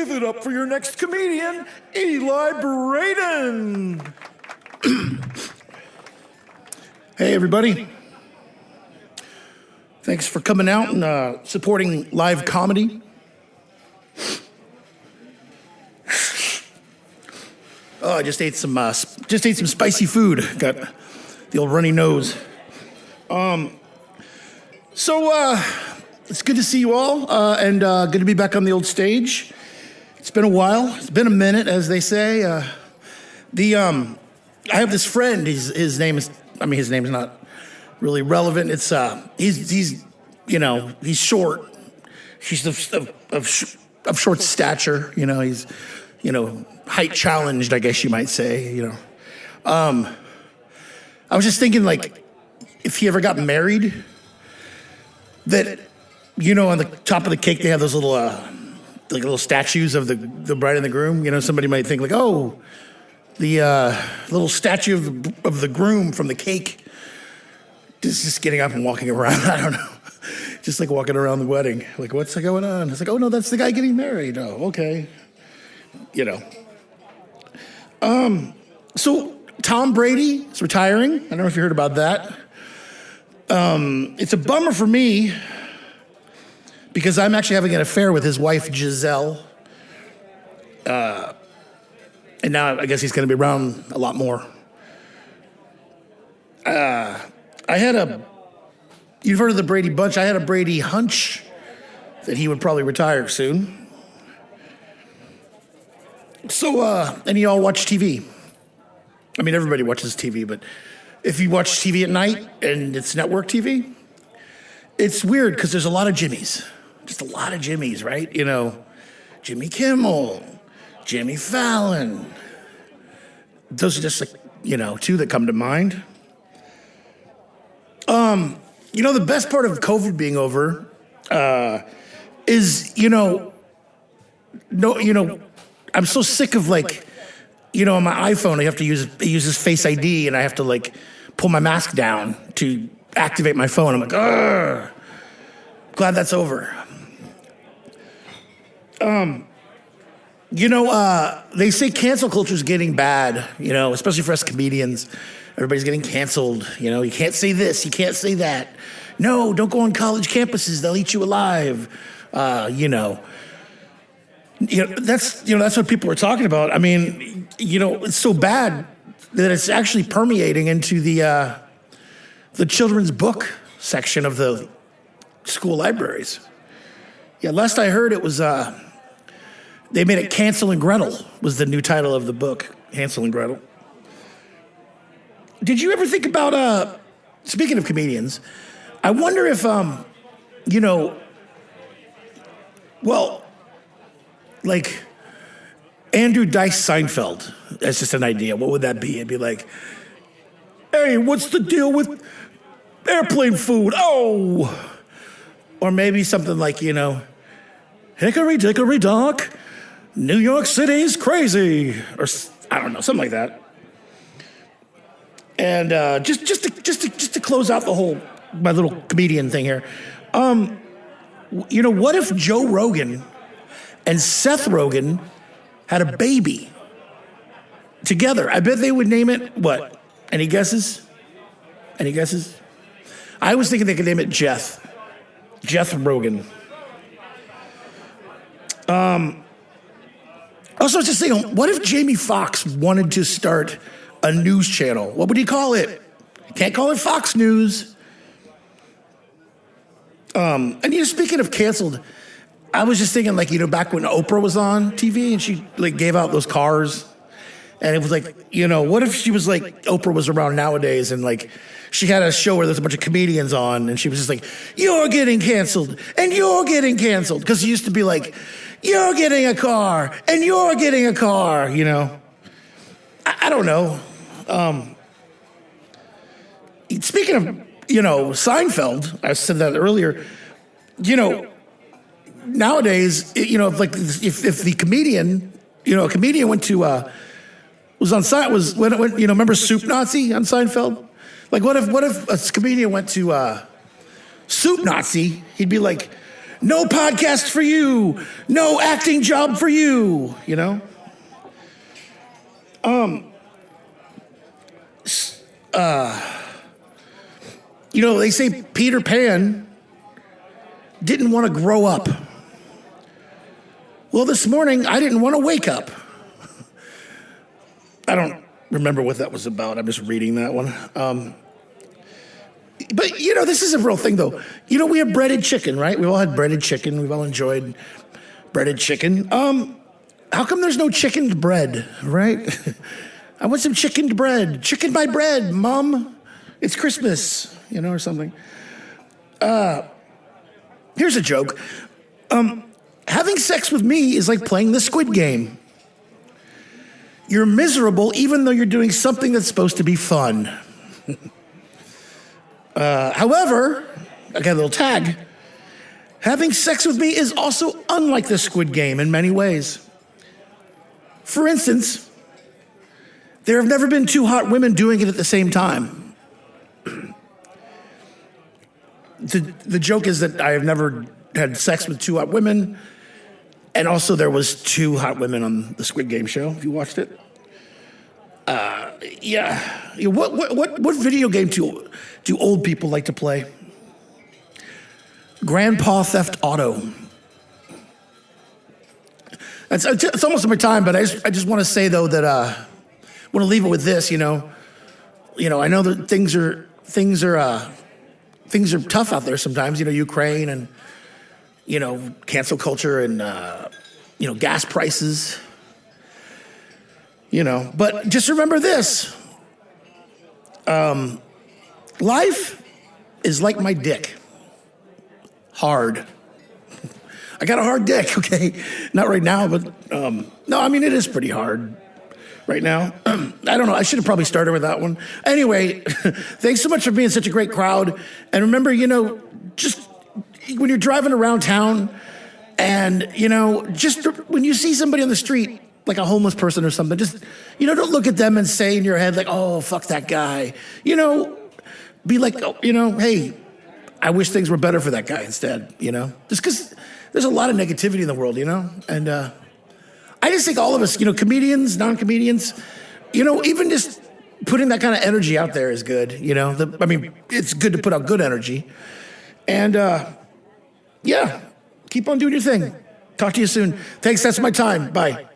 Give it up for your next comedian, Eli Braden. Hey, everybody. Thanks for coming out and supporting live comedy. Oh, I just ate some spicy food. Got the old runny nose. So it's good to see you all, and good to be back on the old stage. It's been a while. It's been a minute, as they say. I have this friend. His name's not really relevant. It's he's short. He's of short stature. He's height challenged, I guess you might say. I was just thinking, like, if he ever got married, that on the top of the cake they have those little statues of the bride and the groom. Somebody might think like, oh, the little statue of the groom from the cake is just getting up and walking around. I don't know, just like walking around the wedding. Like, what's going on? It's like, oh no, that's the guy getting married. Oh, okay. So Tom Brady is retiring. I don't know if you heard about that. It's a bummer for me because I'm actually having an affair with his wife, Giselle. And now I guess he's going to be around a lot more. You've heard of the Brady Bunch. I had a Brady hunch that he would probably retire soon. So, and you all watch TV. I mean, everybody watches TV, but if you watch TV at night and it's network TV, it's weird because there's a lot of Jimmys. Just a lot of Jimmys, right? Jimmy Kimmel, Jimmy Fallon. Those are just two that come to mind. The best part of COVID being over is, I'm so sick of on my iPhone, I have to use this Face ID and I have to pull my mask down to activate my phone. I'm like, ugh. Glad that's over. They say cancel culture is getting bad, especially for us comedians. Everybody's getting canceled. You can't say this, you can't say that. No, don't go on college campuses, they'll eat you alive. That's what people are talking about. I mean, it's so bad that it's actually permeating into the children's book section of the school libraries. Yeah, last I heard it was, they made it Hansel and Gretel was the new title of the book, Hansel and Gretel. Did you ever think about, speaking of comedians, I wonder if, Andrew Dice Seinfeld, that's just an idea. What would that be? It'd be like, hey, what's the deal with airplane food? Oh! Or maybe something like, hickory dickory dock, New York City's crazy. Or, I don't know, something like that. And just to close out my little comedian thing here, what if Joe Rogan and Seth Rogen had a baby together? I bet they would name it what? Any guesses? I was thinking they could name it Jeff Rogan. Also, just saying, what if Jamie Foxx wanted to start a news channel? What would he call it? Can't call it Fox News. And speaking of canceled, I was just thinking, back when Oprah was on TV and she gave out those cars, and it was what if she was Oprah was around nowadays and she had a show where there's a bunch of comedians on and she was just you're getting canceled and you're getting canceled, because it used to be you're getting a car and you're getting a car. I don't know. Speaking of Seinfeld, I said that earlier. Nowadays, if the comedian, a comedian went to remember Soup Nazi on Seinfeld? What if a comedian went to Soup Nazi? He'd be like, No podcast for you. No acting job for you, you know? You know, they say Peter Pan didn't want to grow up. Well, this morning, I didn't want to wake up. I don't remember what that was about. I'm just reading that one. But, you know, this is a real thing, though. You know, we have breaded chicken, right? We've all had breaded chicken. We've all enjoyed breaded chicken. How come there's no chickened bread, right? I want some chickened bread. Chicken by bread, Mom. It's Christmas, you know, or something. Here's a joke. Having sex with me is like playing the Squid Game. You're miserable even though you're doing something that's supposed to be fun. However, I got a little tag. Having sex with me is also unlike the Squid Game in many ways. For instance, there have never been two hot women doing it at the same time. The joke is that I have never had sex with two hot women, and also there was two hot women on the Squid Game show, if you watched it. What video game do old people like to play? Grandpa Theft Auto. It's almost my time, but I just want to say though that I want to leave it with this. You know, I know that things are tough out there sometimes. You know, Ukraine and cancel culture and gas prices. But just remember this. Life is like my dick. Hard. I got a hard dick, okay? Not right now, but no, I mean, it is pretty hard right now. I don't know. I should have probably started with that one. Anyway, thanks so much for being such a great crowd. And remember, just when you're driving around town and, just when you see somebody on the street, like a homeless person or something, just, don't look at them and say in your head, like, oh, fuck that guy. Be like, oh, hey, I wish things were better for that guy instead, just because there's a lot of negativity in the world, and I just think all of us, comedians, non-comedians, even just putting that kind of energy out there is good, it's good to put out good energy. And yeah, keep on doing your thing. Talk to you soon. Thanks, that's my time. Bye.